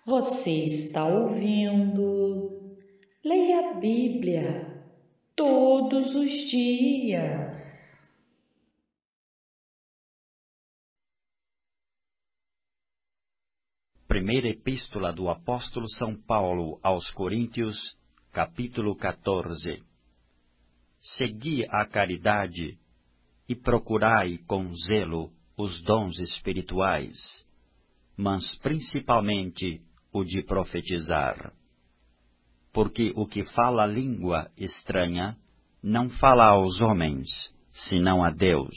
Você está ouvindo? Leia a Bíblia todos os dias. Primeira Epístola do Apóstolo São Paulo aos Coríntios, capítulo 14. Segui a caridade e procurai com zelo os dons espirituais, mas principalmente o de profetizar. Porque o que fala língua estranha não fala aos homens, senão a Deus,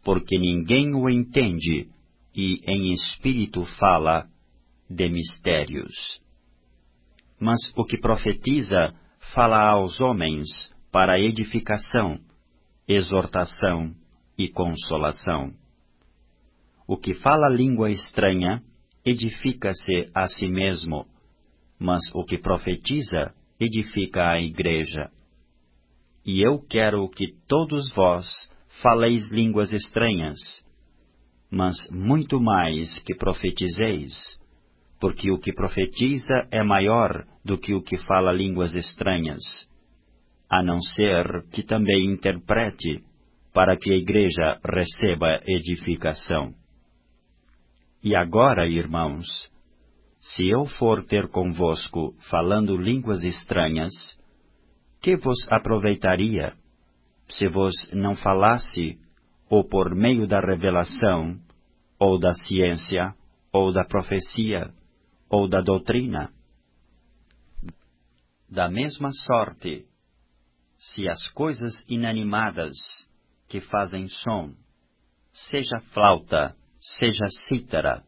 porque ninguém o entende, e em espírito fala de mistérios. Mas o que profetiza fala aos homens para edificação, exortação e consolação. O que fala língua estranha edifica-se a si mesmo, mas o que profetiza edifica a igreja. E eu quero que todos vós faleis línguas estranhas, mas muito mais que profetizeis, porque o que profetiza é maior do que o que fala línguas estranhas, a não ser que também interprete, para que a igreja receba edificação. E agora, irmãos, se eu for ter convosco falando línguas estranhas, que vos aproveitaria, se vos não falasse, ou por meio da revelação, ou da ciência, ou da profecia, ou da doutrina? Da mesma sorte, se as coisas inanimadas que fazem som, seja flauta, seja cítara,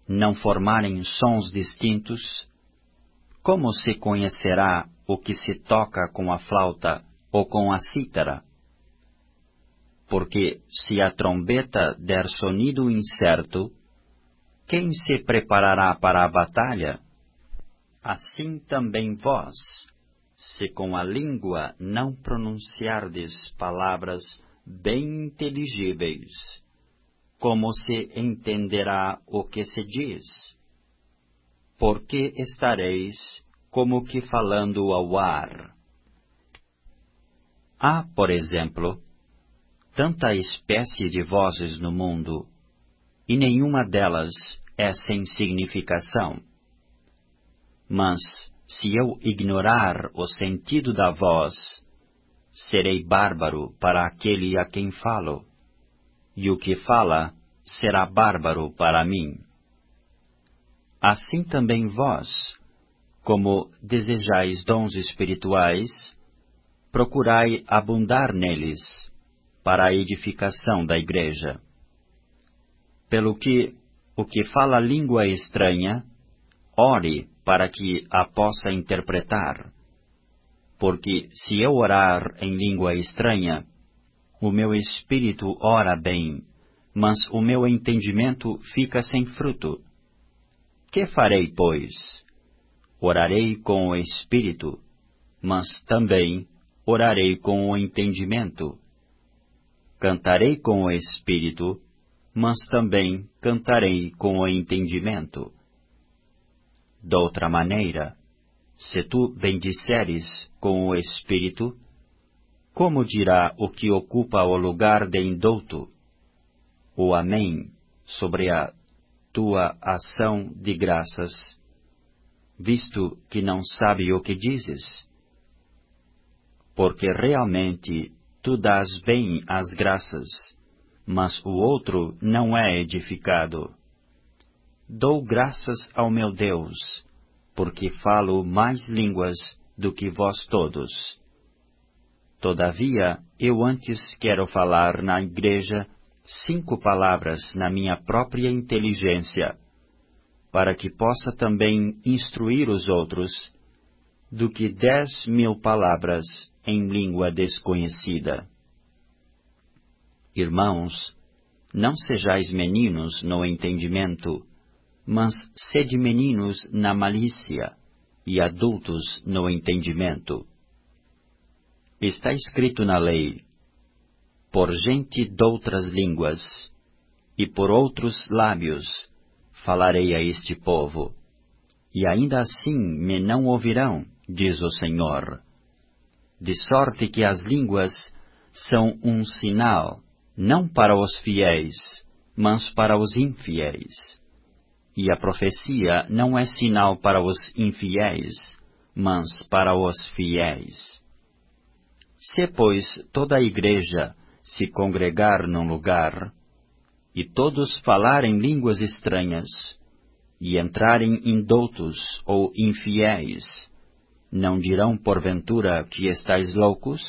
não formarem sons distintos, como se conhecerá o que se toca com a flauta ou com a cítara? Porque se a trombeta der sonido incerto, quem se preparará para a batalha? Assim também vós, se com a língua não pronunciardes palavras bem inteligíveis, como se entenderá o que se diz? Porque estareis como que falando ao ar. Há, por exemplo, tanta espécie de vozes no mundo, e nenhuma delas é sem significação. Mas, se eu ignorar o sentido da voz, serei bárbaro para aquele a quem falo, e o que fala será bárbaro para mim. Assim também vós, como desejais dons espirituais, procurai abundar neles, para a edificação da igreja. Pelo que o que fala língua estranha, ore para que a possa interpretar. Porque se eu orar em língua estranha, o meu espírito ora bem, mas o meu entendimento fica sem fruto. Que farei, pois? Orarei com o espírito, mas também orarei com o entendimento. Cantarei com o espírito, mas também cantarei com o entendimento. Doutra maneira, se tu bendisseres com o espírito, como dirá o que ocupa o lugar de indulto? O amém sobre a tua ação de graças, visto que não sabe o que dizes? Porque realmente tu dás bem as graças, mas o outro não é edificado. Dou graças ao meu Deus, porque falo mais línguas do que vós todos. Todavia, eu antes quero falar na igreja 5 palavras na minha própria inteligência, para que possa também instruir os outros, do que 10.000 palavras em língua desconhecida. Irmãos, não sejais meninos no entendimento, mas sede meninos na malícia, e adultos no entendimento. Está escrito na lei: por gente doutras línguas, e por outros lábios falarei a este povo. e ainda assim me não ouvirão, diz o Senhor. De sorte que as línguas são um sinal, não para os fiéis, mas para os infiéis. E a profecia não é sinal para os infiéis, mas para os fiéis. Se, pois, toda a igreja se congregar num lugar, e todos falarem línguas estranhas, e entrarem indoutos ou infiéis, não dirão porventura que estáis loucos?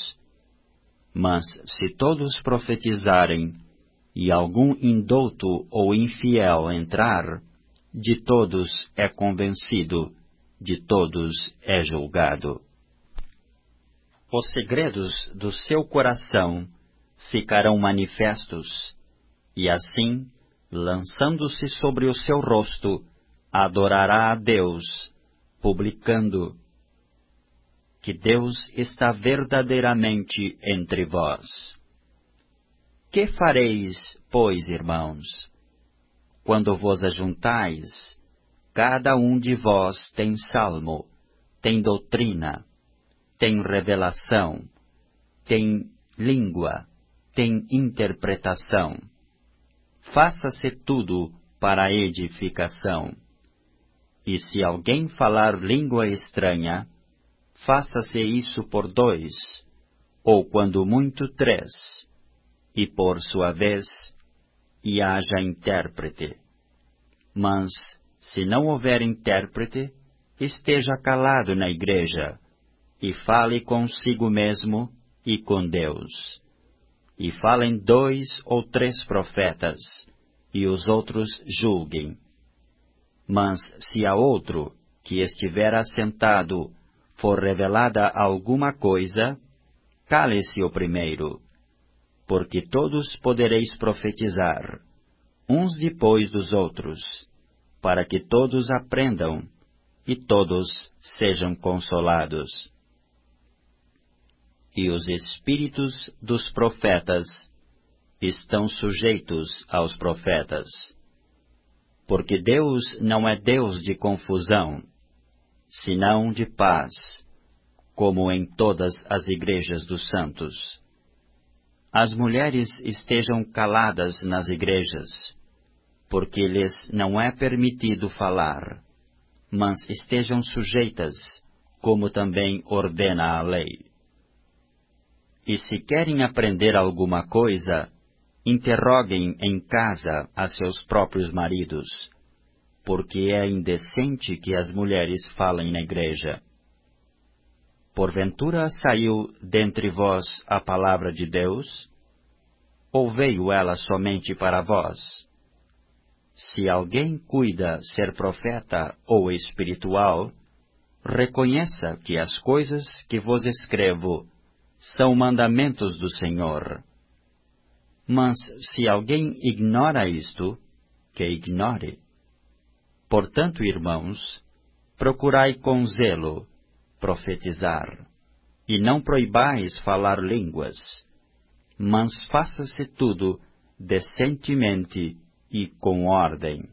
Mas se todos profetizarem, e algum indouto ou infiel entrar, de todos é convencido, de todos é julgado. Os segredos do seu coração ficarão manifestos, e assim, lançando-se sobre o seu rosto, adorará a Deus, publicando que Deus está verdadeiramente entre vós. Que fareis, pois, irmãos? Quando vos ajuntais, cada um de vós tem salmo, tem doutrina, tem revelação, tem língua, tem interpretação. Faça-se tudo para a edificação. E se alguém falar língua estranha, faça-se isso por 2, ou quando muito 3, e por sua vez, e haja intérprete. Mas, se não houver intérprete, esteja calado na igreja, e fale consigo mesmo e com Deus. E falem 2 ou 3 profetas, e os outros julguem. Mas se a outro, que estiver assentado, for revelada alguma coisa, cale-se o primeiro, porque todos podereis profetizar, uns depois dos outros, para que todos aprendam e todos sejam consolados. E os espíritos dos profetas estão sujeitos aos profetas, porque Deus não é Deus de confusão, senão de paz, como em todas as igrejas dos santos. As mulheres estejam caladas nas igrejas, porque lhes não é permitido falar, mas estejam sujeitas, como também ordena a lei. E se querem aprender alguma coisa, interroguem em casa a seus próprios maridos, porque é indecente que as mulheres falem na igreja. Porventura saiu dentre vós a palavra de Deus? Ou veio ela somente para vós? Se alguém cuida ser profeta ou espiritual, reconheça que as coisas que vos escrevo são mandamentos do Senhor. Mas se alguém ignora isto, que ignore. Portanto, irmãos, procurai com zelo profetizar, e não proibais falar línguas, mas faça-se tudo decentemente e com ordem.